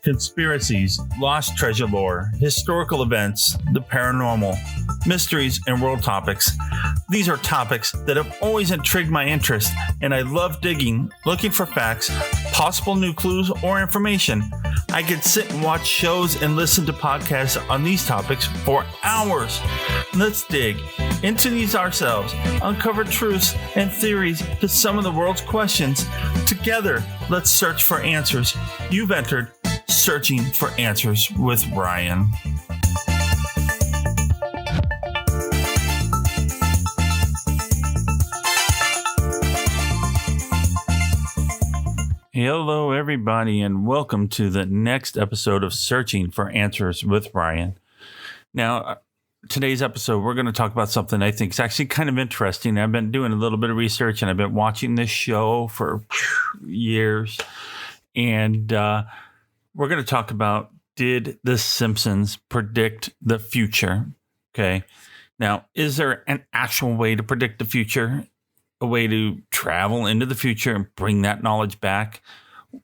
conspiracies, lost treasure lore, historical events, the paranormal, mysteries, and world topics. These are topics that have always intrigued my interest, and I love digging, looking for facts, possible new clues, or information. I could sit and watch shows and listen to podcasts on these topics for hours. Let's dig into these ourselves, uncover truths and theories to some of the world's questions. Together, let's search for answers. You've entered Searching for Answers with Ryan. Hello, everybody, and welcome to the next episode of Searching for Answers with Ryan. Now, today's episode, we're going to talk about something I think is actually kind of interesting. I've been doing a little bit of research, and I've been watching this show for years. And we're going to talk about, did the Simpsons predict the future? Okay. Now, is there an actual way to predict the future? A way to travel into the future and bring that knowledge back?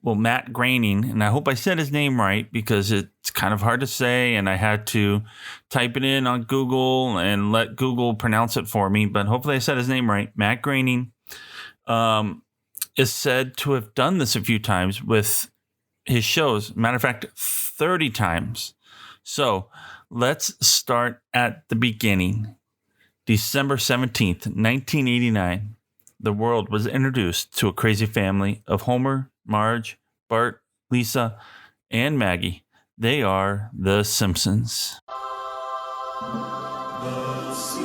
Well, Matt Groening, and I hope I said his name right because it's kind of hard to say, and I had to type it in on Google and let Google pronounce it for me, but hopefully I said his name right. Matt Groening is said to have done this a few times with his shows. Matter of fact, 30 times. So let's start at the beginning. December 17th, 1989. The world was introduced to a crazy family of Homer, Marge, Bart, Lisa, and Maggie. They are the Simpsons. The Simpsons.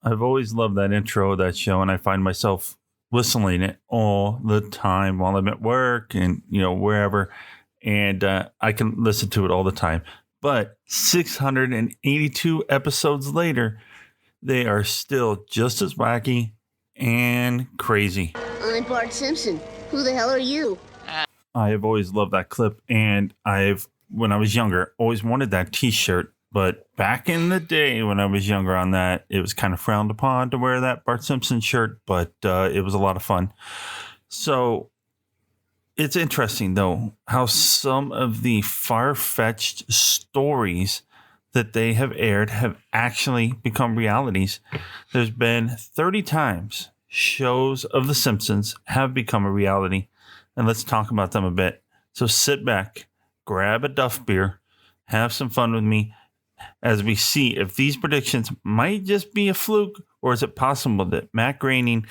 I've always loved that intro of that show, and I find myself whistling it all the time while I'm at work and, wherever. And I can listen to it all the time. But 682 episodes later, they are still just as wacky and crazy. I'm Bart Simpson. Who the hell are you? I have always loved that clip, and when I was younger, always wanted that T-shirt. But back in the day when I was younger on that, it was kind of frowned upon to wear that Bart Simpson shirt, but it was a lot of fun. So it's interesting, though, how some of the far-fetched stories that they have aired have actually become realities. There's been 30 times shows of The Simpsons have become a reality, and let's talk about them a bit. So sit back, grab a Duff beer, have some fun with me, as we see if these predictions might just be a fluke, or is it possible that Matt Groening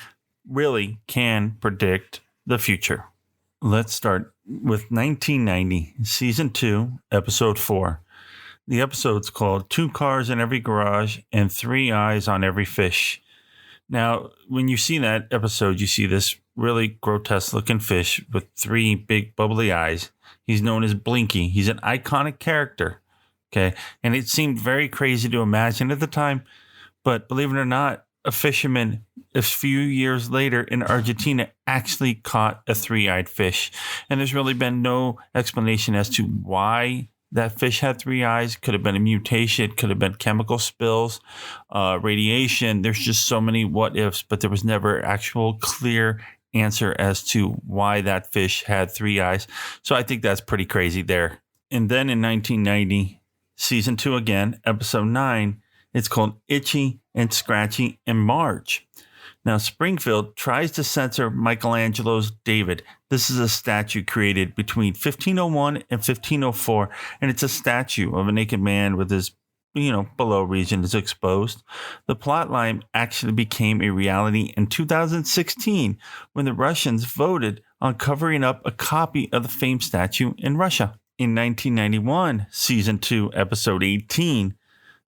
really can predict the future. Let's start with 1990, Season 2, Episode 4. The episode's called 2 Cars in Every Garage and 3 Eyes on Every Fish. Now, when you see that episode, you see this really grotesque-looking fish with 3 big bubbly eyes. He's known as Blinky. He's an iconic character. Okay, and it seemed very crazy to imagine at the time, but believe it or not, a fisherman a few years later in Argentina actually caught a 3-eyed fish, and there's really been no explanation as to why that fish had 3 eyes. Could have been a mutation, could have been chemical spills, radiation. There's just so many what ifs, but there was never actual clear answer as to why that fish had 3 eyes. So I think that's pretty crazy there. And then in 1990, season 2 again, episode 9, it's called Itchy and Scratchy in March. Now, Springfield tries to censor Michelangelo's David. This is a statue created between 1501 and 1504, and it's a statue of a naked man with his, below region is exposed. The plotline actually became a reality in 2016 when the Russians voted on covering up a copy of the famed statue in Russia. In 1991, season 2, episode 18,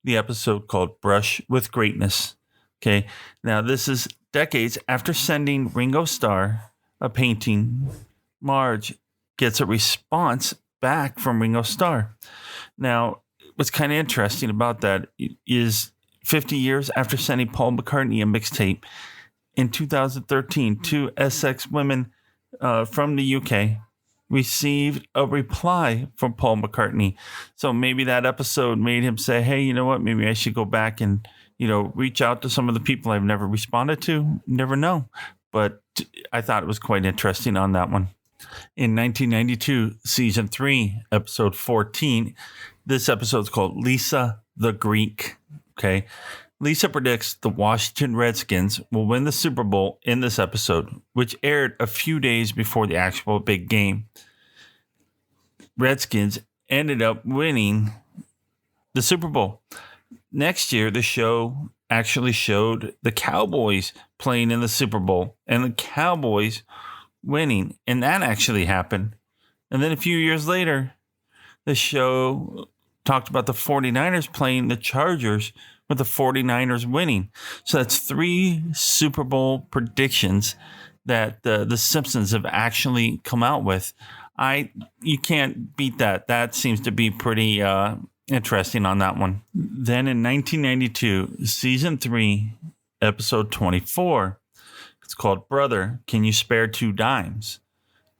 the episode called Brush with Greatness. Okay, now this is decades after sending Ringo Starr a painting. Marge gets a response back from Ringo Starr. Now, what's kind of interesting about that is 50 years after sending Paul McCartney a mixtape, in 2013, 2 Essex women from the UK received a reply from Paul McCartney. So maybe that episode made him say, hey, you know what, maybe I should go back and reach out to some of the people I've never responded to. Never know. But I thought it was quite interesting on that one. In 1992, season 3, episode 14, this episode is called Lisa the Greek. Okay. Lisa predicts the Washington Redskins will win the Super Bowl in this episode, which aired a few days before the actual big game. Redskins ended up winning the Super Bowl. Next year, the show actually showed the Cowboys playing in the Super Bowl and the Cowboys winning. And that actually happened. And then a few years later, the show talked about the 49ers playing the Chargers with the 49ers winning. So that's 3 Super Bowl predictions that the Simpsons have actually come out with. You can't beat that. That seems to be pretty interesting on that one. Then in 1992, season 3, episode 24, it's called Brother, Can You Spare 2 Dimes?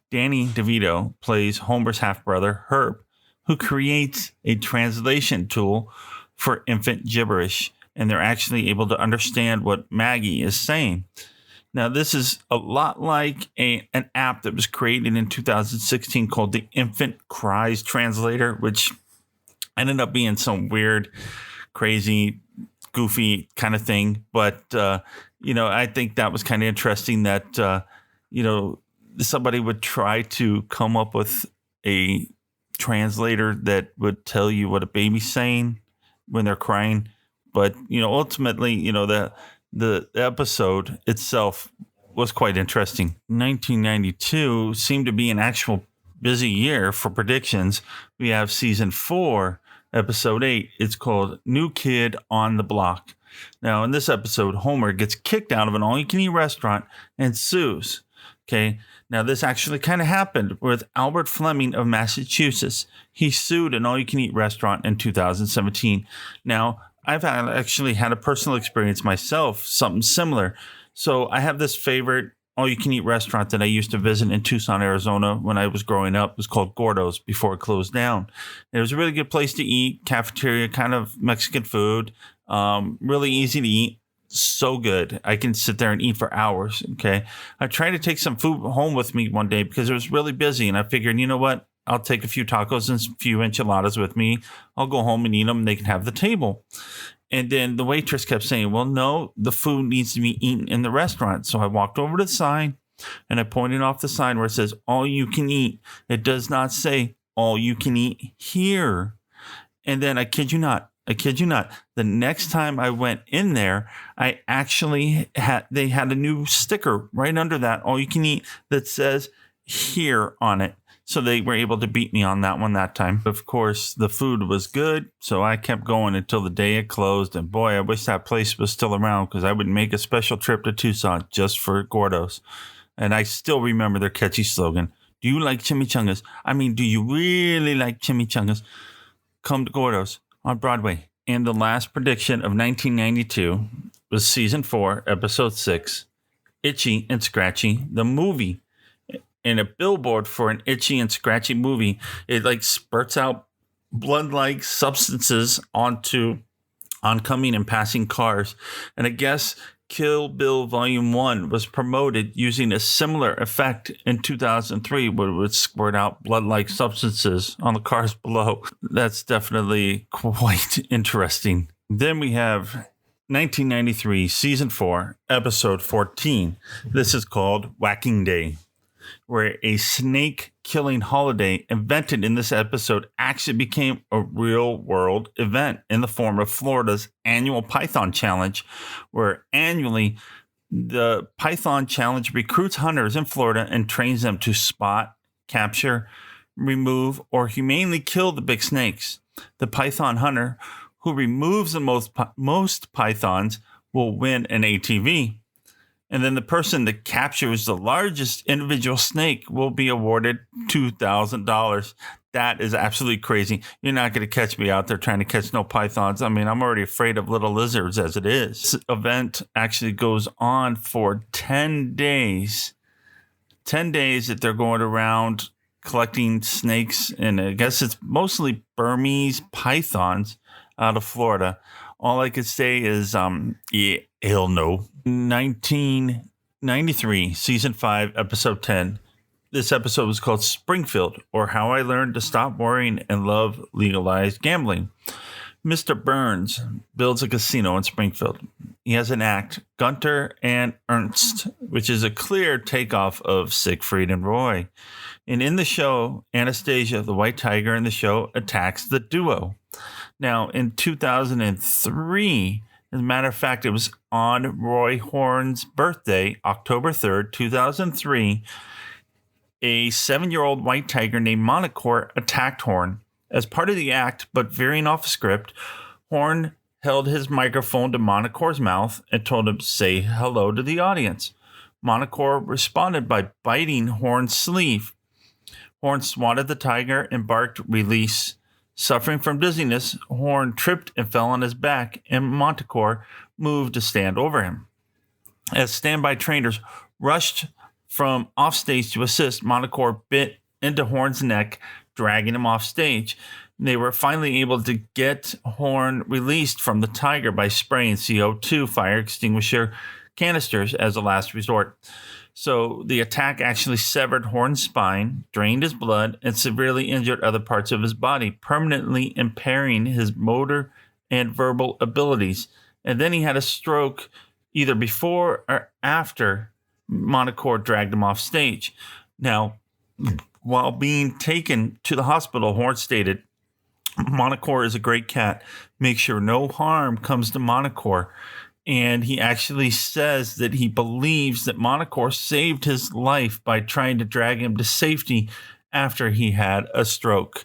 Danny DeVito plays Homer's half-brother, Herb, who creates a translation tool for infant gibberish, and they're actually able to understand what Maggie is saying. Now, this is a lot like an app that was created in 2016 called the Infant Cries Translator, which ended up being some weird, crazy, goofy kind of thing. But, I think that was kind of interesting that, somebody would try to come up with a translator that would tell you what a baby's saying when they're crying. But, ultimately, the episode itself was quite interesting. 1992 seemed to be an actual busy year for predictions. We have season 4, episode 8. It's called New Kid on the Block. Now, in this episode, Homer gets kicked out of an all-you-can-eat restaurant and sues. Okay. Now, this actually kind of happened with Albert Fleming of Massachusetts. He sued an all-you-can-eat restaurant in 2017. Now, I've actually had a personal experience myself, something similar. So I have this favorite all-you-can-eat restaurant that I used to visit in Tucson, Arizona when I was growing up. It was called Gordo's before it closed down. It was a really good place to eat, cafeteria, kind of Mexican food, really easy to eat. So good. I can sit there and eat for hours. Okay. I tried to take some food home with me one day because it was really busy. And I figured, you know what? I'll take a few tacos and a few enchiladas with me. I'll go home and eat them and they can have the table. And then the waitress kept saying, well, no, the food needs to be eaten in the restaurant. So I walked over to the sign and I pointed off the sign where it says all you can eat. It does not say all you can eat here. And then I kid you not, the next time I went in there, they had a new sticker right under that all you can eat that says here on it. So they were able to beat me on that one that time. Of course, the food was good, so I kept going until the day it closed. And boy, I wish that place was still around because I would make a special trip to Tucson just for Gordo's. And I still remember their catchy slogan. Do you like chimichangas? I mean, do you really like chimichangas? Come to Gordo's on Broadway. And the last prediction of 1992 was season 4, episode 6, Itchy and Scratchy, the movie. And a billboard for an Itchy and Scratchy movie, it like spurts out blood-like substances onto oncoming and passing cars. And I guess Kill Bill Volume 1 was promoted using a similar effect in 2003, where it would squirt out blood-like substances on the cars below. That's definitely quite interesting. Then we have 1993, Season 4, Episode 14. This is called Whacking Day, where a snake-killing holiday invented in this episode actually became a real-world event in the form of Florida's annual Python Challenge, where annually the Python Challenge recruits hunters in Florida and trains them to spot, capture, remove, or humanely kill the big snakes. The python hunter who removes the most pythons will win an ATV. And then the person that captures the largest individual snake will be awarded $2,000. That is absolutely crazy. You're not going to catch me out there trying to catch no pythons. I mean, I'm already afraid of little lizards as it is. This event actually goes on for 10 days. 10 days that they're going around collecting snakes. And I guess it's mostly Burmese pythons out of Florida. All I could say is, yeah, hell no. 1993, Season 5, Episode 10. This episode was called Springfield, or How I Learned to Stop Worrying and Love Legalized Gambling. Mr. Burns builds a casino in Springfield. He has an act, Gunter and Ernst, which is a clear takeoff of Siegfried and Roy. And in the show, Anastasia, the white tiger in the show, attacks the duo. Now, in 2003, as a matter of fact, it was on Roy Horn's birthday, October 3rd, 2003, a 7-year-old white tiger named Monocore attacked Horn. As part of the act, but veering off script, Horn held his microphone to Monocore's mouth and told him, "Say hello to the audience." Monocore responded by biting Horn's sleeve. Horn swatted the tiger and barked, "Release." Suffering from dizziness, Horn tripped and fell on his back, and Monocore moved to stand over him. As standby trainers rushed from offstage to assist, Monocore bit into Horn's neck, dragging him off stage. They were finally able to get Horn released from the tiger by spraying CO2 fire extinguisher canisters as a last resort. So the attack actually severed Horn's spine, drained his blood, and severely injured other parts of his body, permanently impairing his motor and verbal abilities. And then he had a stroke either before or after Monocore dragged him off stage. Now, while being taken to the hospital, Horn stated, "Monocore is a great cat. Make sure no harm comes to Monocore." And he actually says that he believes that Monocore saved his life by trying to drag him to safety after he had a stroke.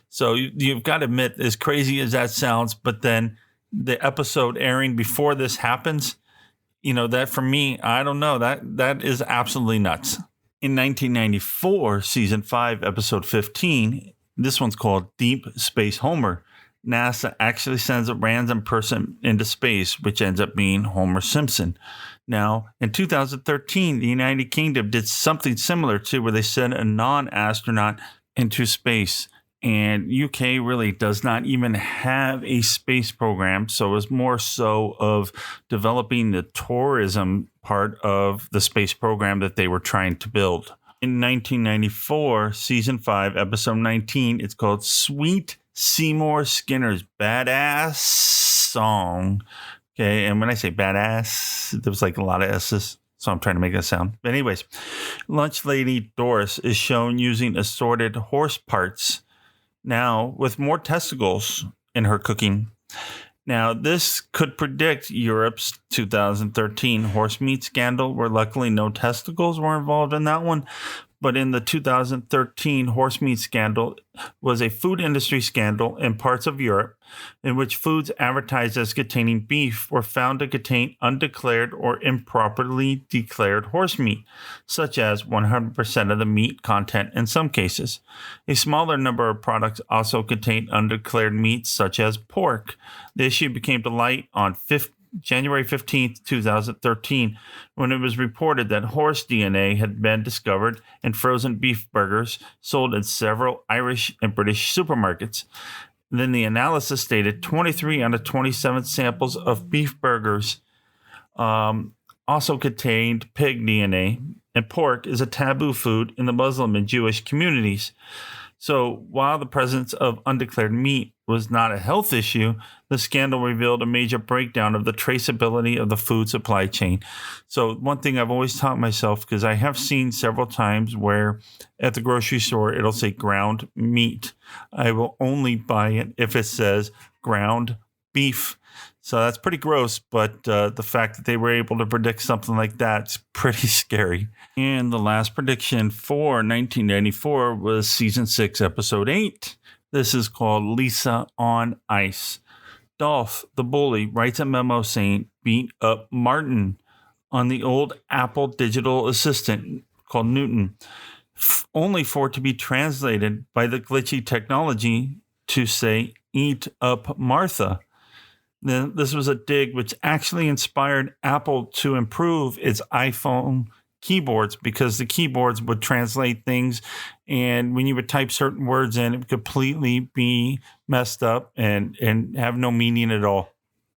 So you've got to admit, as crazy as that sounds, but then the episode airing before this happens, that for me, I don't know, that is absolutely nuts. In 1994, Season 5, Episode 15, this one's called Deep Space Homer. NASA actually sends a random person into space, which ends up being Homer Simpson. Now, in 2013, the United Kingdom did something similar to where they sent a non-astronaut into space. And UK really does not even have a space program, so it was more so of developing the tourism part of the space program that they were trying to build. In 1994, Season 5, Episode 19, it's called Sweet Seymour Skinner's Badass Song. Okay, and when I say badass, there was like a lot of S's, so I'm trying to make that sound. But anyways, Lunch Lady Doris is shown using assorted horse parts, now with more testicles in her cooking. Now, this could predict Europe's 2013 horse meat scandal, where luckily no testicles were involved in that one. But in the 2013 horse meat scandal was a food industry scandal in parts of Europe in which foods advertised as containing beef were found to contain undeclared or improperly declared horse meat, such as 100% of the meat content in some cases. A smaller number of products also contained undeclared meats, such as pork. The issue became to light on January 15th, 2013, when it was reported that horse DNA had been discovered in frozen beef burgers sold in several Irish and British supermarkets. Then the analysis stated 23 out of 27 samples of beef burgers also contained pig DNA, and pork is a taboo food in the Muslim and Jewish communities. So while the presence of undeclared meat was not a health issue, the scandal revealed a major breakdown of the traceability of the food supply chain. So one thing I've always taught myself, because I have seen several times where at the grocery store it'll say ground meat. I will only buy it if it says ground beef. So that's pretty gross, but the fact that they were able to predict something like that's pretty scary. And the last prediction for 1994 was season 6, episode 8. This is called Lisa on Ice. Dolph, the bully, writes a memo saying, beat up Martin on the old Apple digital assistant called Newton, only for it to be translated by the glitchy technology to say, eat up Martha. This was a dig which actually inspired Apple to improve its iPhone keyboards, because the keyboards would translate things, and when you would type certain words in, it would completely be messed up and have no meaning at all.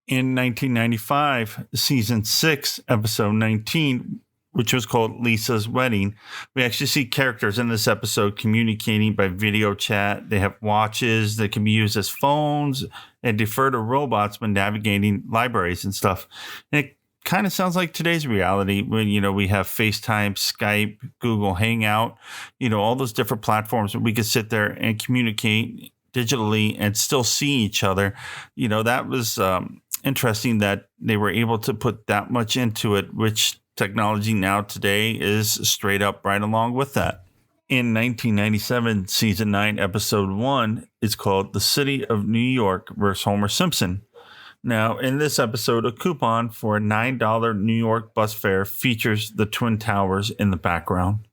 In 1995, season 6, episode 19, which was called Lisa's Wedding, we actually see characters in this episode communicating by video chat. They have watches that can be used as phones and defer to robots when navigating libraries and stuff. And it kind of sounds like today's reality when, we have FaceTime, Skype, Google Hangout, all those different platforms where we could sit there and communicate digitally and still see each other. That was interesting that they were able to put that much into it, which technology now today is straight up right along with that. In 1997, season 9, episode 1 is called The City of New York vs. Homer Simpson. Now, in this episode, a coupon for a $9 New York bus fare features the Twin Towers in the background,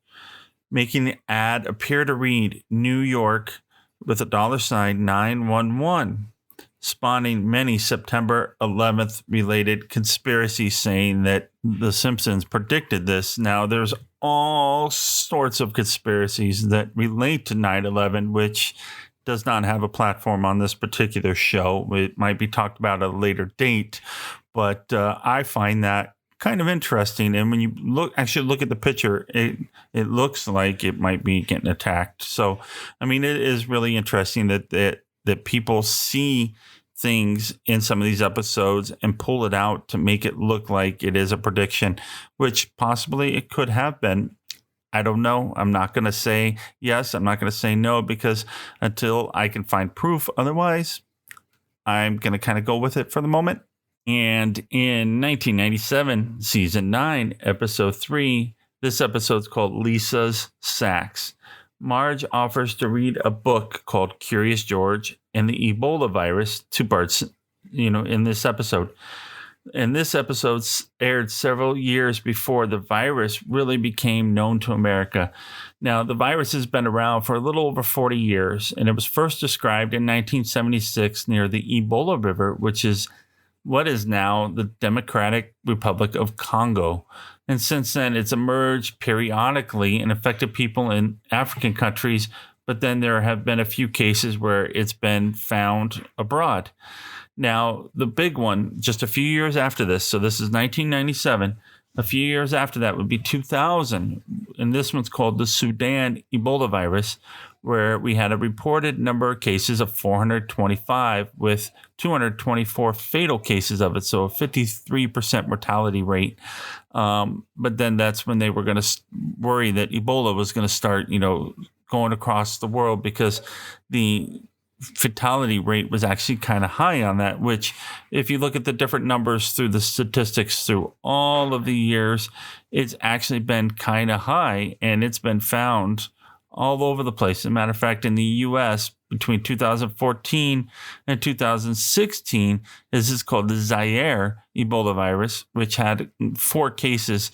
making the ad appear to read New York with a $911, spawning many September 11th related conspiracies saying that The Simpsons predicted this. Now, there's all sorts of conspiracies that relate to 9/11, which does not have a platform on this particular show. It might be talked about at a later date, but I find that kind of interesting. And when you look at the picture, it looks like it might be getting attacked. So, I mean, it is really interesting that people see things in some of these episodes and pull it out to make it look like it is a prediction, which possibly it could have been. I don't know. I'm not going to say yes. I'm not going to say no, because until I can find proof otherwise, I'm going to kind of go with it for the moment. And in 1997, season 9, episode 3, this episode's called Lisa's Sacks. Marge offers to read a book called Curious George and the Ebola virus to Bart, in this episode. And this episode aired several years before the virus really became known to America. Now, the virus has been around for a little over 40 years, and it was first described in 1976 near the Ebola River, which is what is now the Democratic Republic of Congo. And since then, it's emerged periodically and affected people in African countries, but then there have been a few cases where it's been found abroad. Now, the big one, just a few years after this, so this is 1997, a few years after that would be 2000, and this one's called the Sudan Ebola virus, where we had a reported number of cases of 425 with 224 fatal cases of it, so a 53% mortality rate. But then that's when they were going to worry that Ebola was going to start, going across the world, because the fatality rate was actually kind of high on that, which if you look at the different numbers through the statistics through all of the years, it's actually been kind of high, and it's been found all over the place. As a matter of fact, in the U.S., between 2014 and 2016, this is called the Zaire Ebola virus, which had 4 cases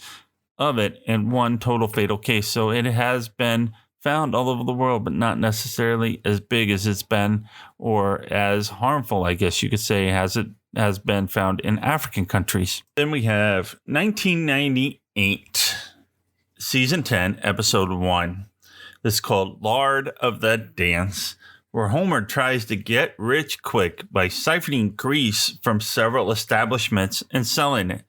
of it and 1 total fatal case. So it has been found all over the world, but not necessarily as big as it's been, or as harmful, I guess you could say, has it has been found in African countries. Then we have 1998, season 10, episode 1. This is called Lord of the Dance, where Homer tries to get rich quick by siphoning grease from several establishments and selling it.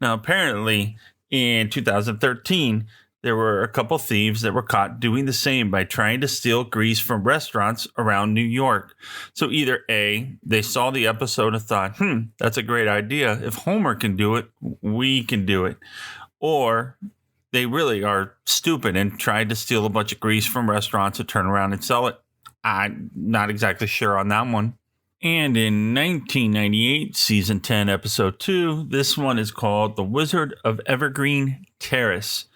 Now, apparently, in 2013, there were a couple thieves that were caught doing the same by trying to steal grease from restaurants around New York. So either A, they saw the episode and thought, that's a great idea. If Homer can do it, we can do it. Or they really are stupid and tried to steal a bunch of grease from restaurants and turn around and sell it. I'm not exactly sure on that one. And in 1998, season 10, episode 2, this one is called The Wizard of Evergreen Terrace.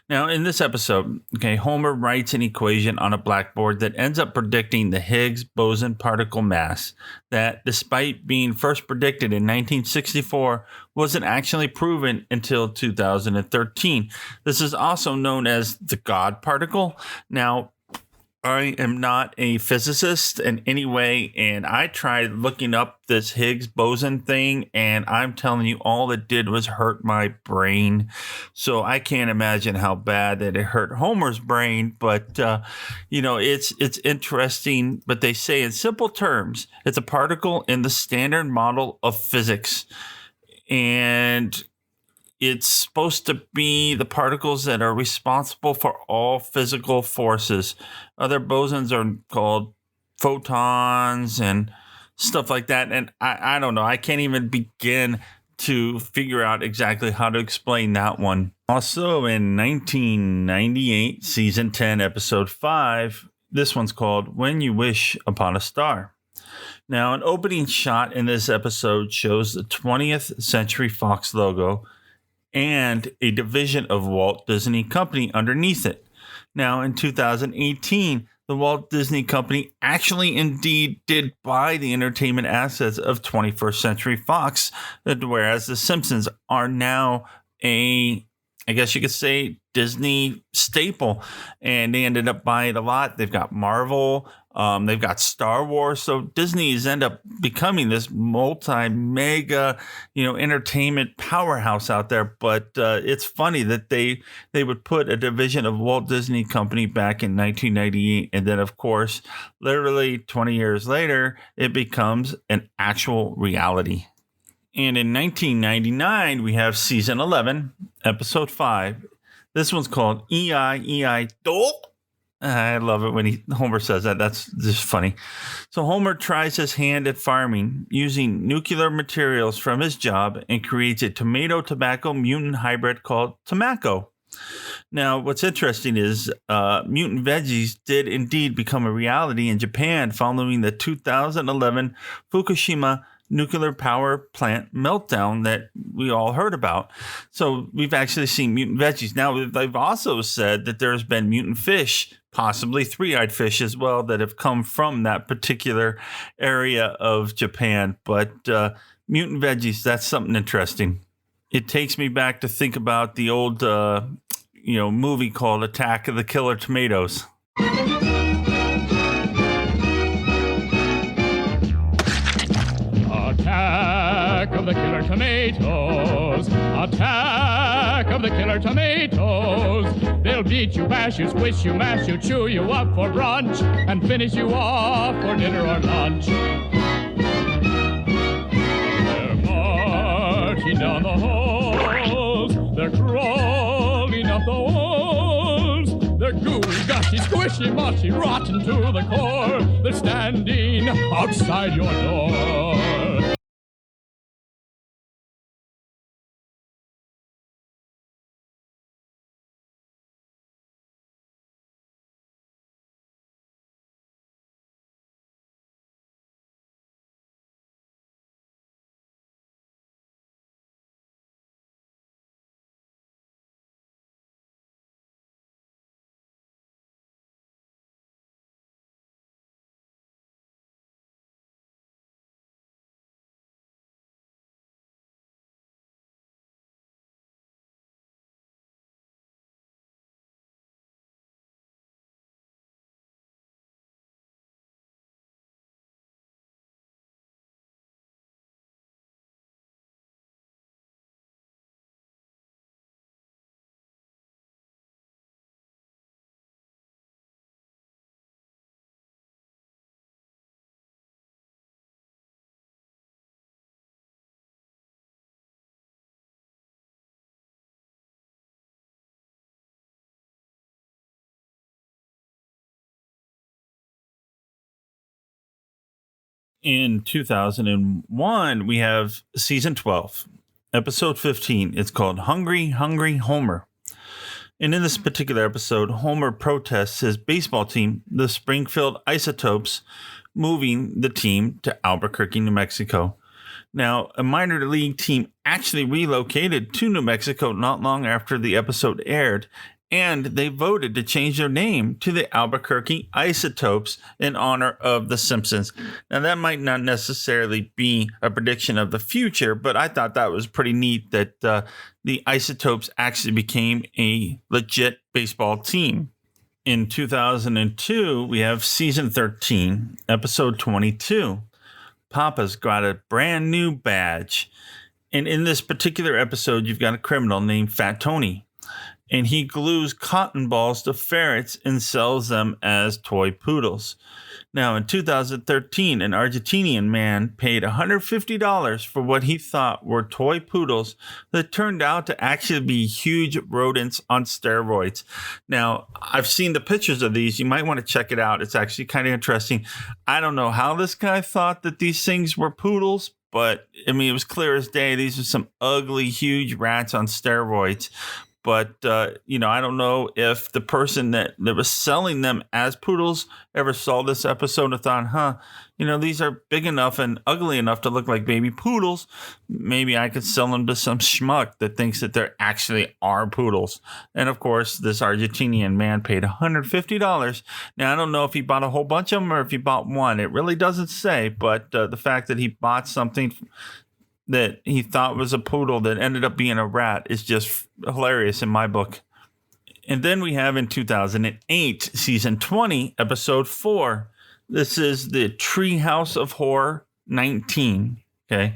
Now, in this episode, Homer writes an equation on a blackboard that ends up predicting the Higgs boson particle mass that, despite being first predicted in 1964, wasn't actually proven until 2013. This is also known as the God particle. Now, I am not a physicist in any way, and I tried looking up this Higgs boson thing, and I'm telling you, all it did was hurt my brain. So I can't imagine how bad that it hurt Homer's brain, but it's interesting. But they say in simple terms, it's a particle in the standard model of physics, and it's supposed to be the particles that are responsible for all physical forces. Other bosons are called photons and stuff like that. And I don't know. I can't even begin to figure out exactly how to explain that one. Also in 1998, season 10, episode 5, this one's called When You Wish Upon a Star. Now, an opening shot in this episode shows the 20th Century Fox logo and a division of Walt Disney Company underneath it. Now, in 2018, the Walt Disney Company actually indeed did buy the entertainment assets of 21st Century Fox, whereas the Simpsons are now I guess you could say, Disney staple, and they ended up buying a lot. They've got Marvel, they've got Star Wars, so Disney's end up becoming this multi-mega, entertainment powerhouse out there. But it's funny that they would put a division of Walt Disney Company back in 1998, and then of course, literally 20 years later, it becomes an actual reality. And in 1999, we have season 11, episode 5. This one's called E-I-E-I-Do. I love it when Homer says that. That's just funny. So Homer tries his hand at farming using nuclear materials from his job and creates a tomato tobacco mutant hybrid called Tomacco. Now, what's interesting is mutant veggies did indeed become a reality in Japan following the 2011 Fukushima nuclear power plant meltdown that we all heard about. So we've actually seen mutant veggies. Now, they've also said that there's been mutant fish, possibly three-eyed fish as well, that have come from that particular area of Japan. But mutant veggies, that's something interesting. It takes me back to think about the old, movie called Attack of the Killer Tomatoes. Attack of the Killer Tomatoes. Attack of the Killer Tomatoes. They'll beat you, bash you, squish you, mash you, chew you up for brunch, and finish you off for dinner or lunch. They're marching down the halls. They're crawling up the walls. They're gooey, gushy, squishy, mushy, rotten to the core. They're standing outside your door. In 2001, we have season 12, episode 15. It's called Hungry, Hungry Homer. And in this particular episode, Homer protests his baseball team, the Springfield Isotopes, moving the team to Albuquerque, New Mexico. Now, a minor league team actually relocated to New Mexico not long after the episode aired, and they voted to change their name to the Albuquerque Isotopes in honor of the Simpsons. Now, that might not necessarily be a prediction of the future, but I thought that was pretty neat that the Isotopes actually became a legit baseball team. In 2002, we have season 13, episode 22. Papa's got a brand new badge. And in this particular episode, you've got a criminal named Fat Tony. And he glues cotton balls to ferrets and sells them as toy poodles. Now, in 2013, an Argentinian man paid $150 for what he thought were toy poodles that turned out to actually be huge rodents on steroids. Now, I've seen the pictures of these. You might want to check it out. It's actually kind of interesting. I don't know how this guy thought that these things were poodles, but I mean, it was clear as day. These are some ugly, huge rats on steroids. But, I don't know if the person that was selling them as poodles ever saw this episode and thought, these are big enough and ugly enough to look like baby poodles. Maybe I could sell them to some schmuck that thinks that they actually are poodles. And, of course, this Argentinian man paid $150. Now, I don't know if he bought a whole bunch of them or if he bought one. It really doesn't say. But the fact that he bought something that he thought was a poodle that ended up being a rat is just hilarious in my book. And then we have in 2008, season 20, episode 4. This is the Treehouse of Horror 19. Okay.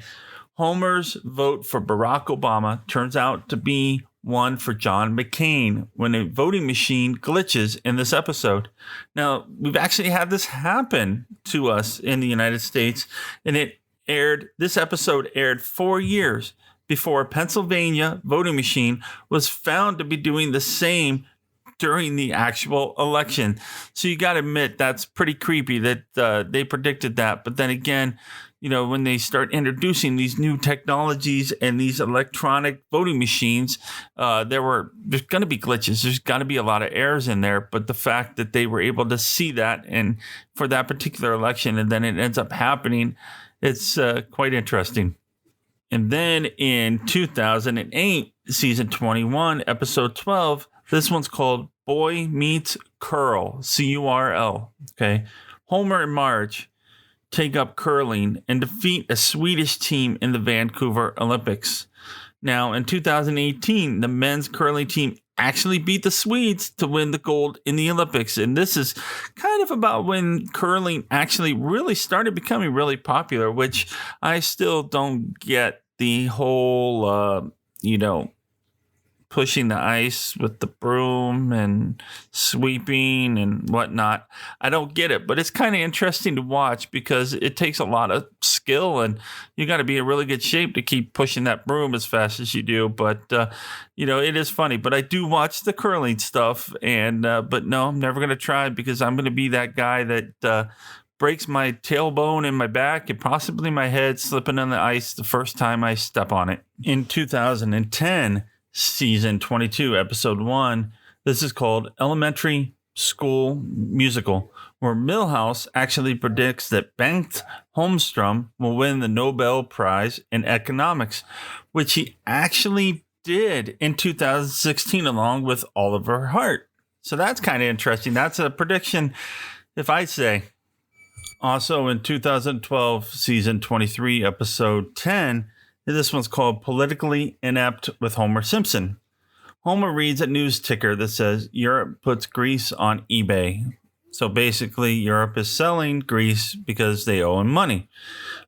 Homer's vote for Barack Obama turns out to be one for John McCain when a voting machine glitches in this episode. Now, we've actually had this happen to us in the United States, and this episode aired 4 years before a Pennsylvania voting machine was found to be doing the same during the actual election. So you got to admit that's pretty creepy that they predicted that. But then again, when they start introducing these new technologies and these electronic voting machines, there's going to be glitches. There's got to be a lot of errors in there. But the fact that they were able to see that and for that particular election, and then it ends up happening, it's quite interesting. And then in 2008, season 21, episode 12, this one's called Boy Meets Curl, C-U-R-L. Okay. Homer and Marge take up curling and defeat a Swedish team in the Vancouver Olympics. Now, in 2018, the men's curling team actually beat the Swedes to win the gold in the Olympics. And this is kind of about when curling actually really started becoming really popular, which I still don't get the whole, pushing the ice with the broom and sweeping and whatnot. I don't get it, but it's kind of interesting to watch because it takes a lot of skill and you got to be in really good shape to keep pushing that broom as fast as you do. But, it is funny, but I do watch the curling stuff but no, I'm never going to try because I'm going to be that guy that, breaks my tailbone in my back and possibly my head slipping on the ice the first time I step on it. In 2010, season 22, episode 1, this is called Elementary School Musical, where Milhouse actually predicts that Bengt Holmstrom will win the Nobel Prize in Economics, which he actually did in 2016 along with Oliver Hart. So that's kind of interesting. That's a prediction, if I say. Also in 2012, season 23, episode 10, this one's called Politically Inept with Homer Simpson. Homer reads a news ticker that says Europe puts Greece on eBay. So basically, Europe is selling Greece because they owe him money.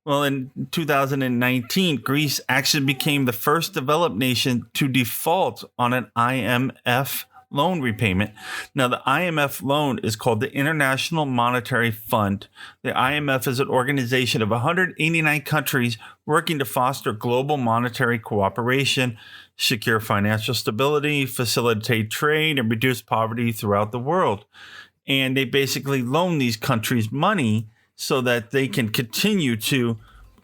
Well, in 2019, Greece actually became the first developed nation to default on an IMF loan repayment. Now, the IMF loan is called the International Monetary Fund. The IMF is an organization of 189 countries working to foster global monetary cooperation, secure financial stability, facilitate trade, and reduce poverty throughout the world. And they basically loan these countries money so that they can continue to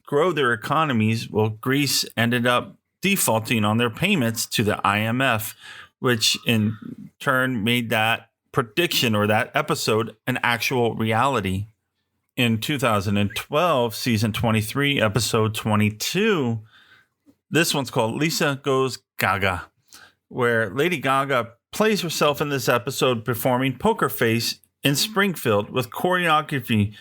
grow their economies. Well, Greece ended up defaulting on their payments to the IMF, which in turn made that prediction or that episode an actual reality. In 2012, season 23, episode 22, this one's called Lisa Goes Gaga, where Lady Gaga plays herself in this episode performing Poker Face in Springfield with choreography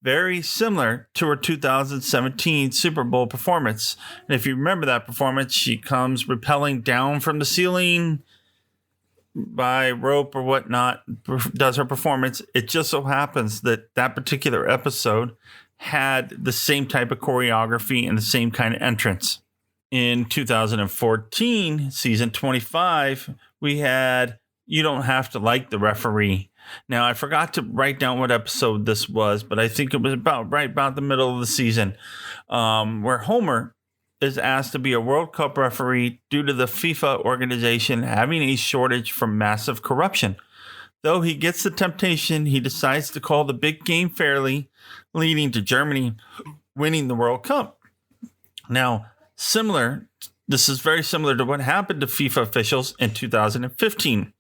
very similar to her 2017 Super Bowl performance. And if you remember that performance, she comes rappelling down from the ceiling by rope or whatnot, does her performance. It just so happens that that particular episode had the same type of choreography and the same kind of entrance. In 2014, season 25, we had You Don't Have to Like the Referee. Now, I forgot to write down what episode this was, but I think it was right about the middle of the season, where Homer is asked to be a World Cup referee due to the FIFA organization having a shortage from massive corruption. Though he gets the temptation, he decides to call the big game fairly, leading to Germany winning the World Cup. Now, this is very similar to what happened to FIFA officials in 2015.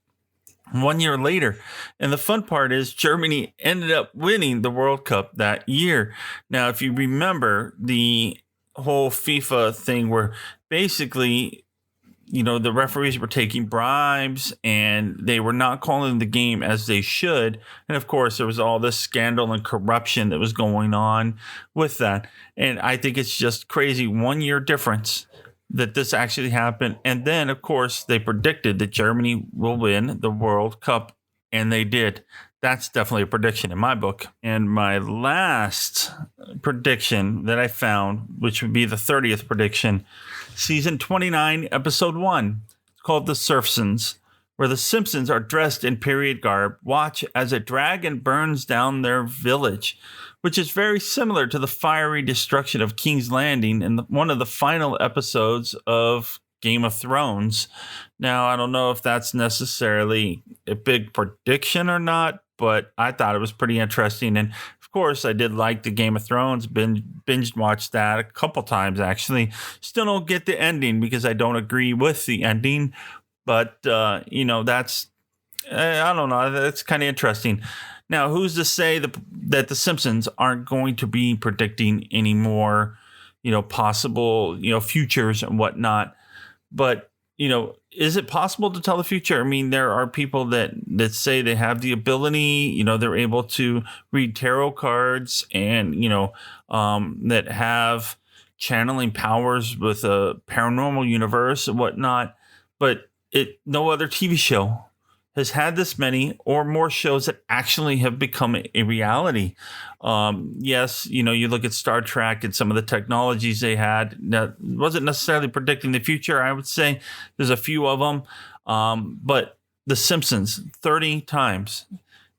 1 year later. And the fun part is Germany ended up winning the World Cup that year. Now, if you remember the whole FIFA thing where basically, the referees were taking bribes and they were not calling the game as they should. And of course, there was all this scandal and corruption that was going on with that. And I think it's just crazy. 1 year difference that this actually happened. And then, of course, they predicted that Germany will win the World Cup, and they did. That's definitely a prediction in my book. And my last prediction that I found, which would be the 30th prediction, season 29, episode 1, called The Simpsons, where the Simpsons are dressed in period garb, watch as a dragon burns down their village, which is very similar to the fiery destruction of King's Landing in one of the final episodes of Game of Thrones. Now, I don't know if that's necessarily a big prediction or not, but I thought it was pretty interesting. And of course, I did like the Game of Thrones, binge watched that a couple times, actually. Still don't get the ending because I don't agree with the ending. But, that's, I don't know, that's kind of interesting. Now, who's to say that the Simpsons aren't going to be predicting any more, possible, futures and whatnot? But, is it possible to tell the future? I mean, there are people that say they have the ability, they're able to read tarot cards and, that have channeling powers with a paranormal universe and whatnot. But no other TV show has had this many or more shows that actually have become a reality. Yes, you look at Star Trek and some of the technologies they had that wasn't necessarily predicting the future. I would say there's a few of them. But The Simpsons, 30 times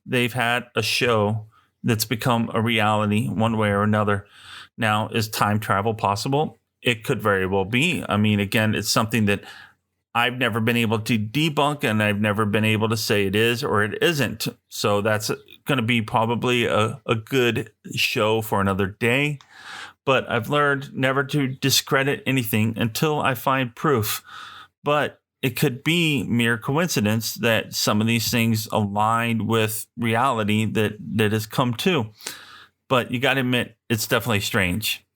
they've had a show that's become a reality one way or another. Now, is time travel possible? It could very well be. I mean, again, it's something that I've never been able to debunk, and I've never been able to say it is or it isn't. So that's going to be probably a good show for another day. But I've learned never to discredit anything until I find proof. But it could be mere coincidence that some of these things aligned with reality that has come to. But you got to admit, it's definitely strange.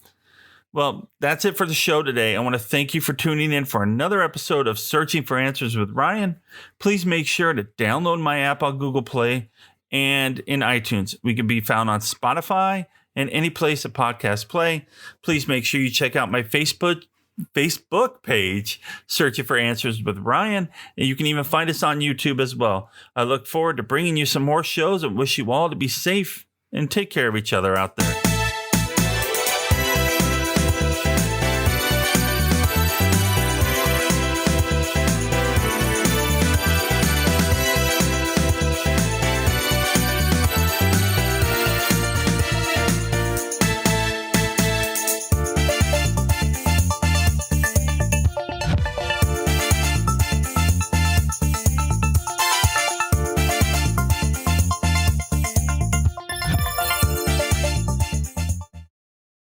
Well, that's it for the show today. I want to thank you for tuning in for another episode of Searching for Answers with Ryan. Please make sure to download my app on Google Play and in iTunes. We can be found on Spotify and any place that podcasts play. Please make sure you check out my Facebook page, Searching for Answers with Ryan. And you can even find us on YouTube as well. I look forward to bringing you some more shows and wish you all to be safe and take care of each other out there.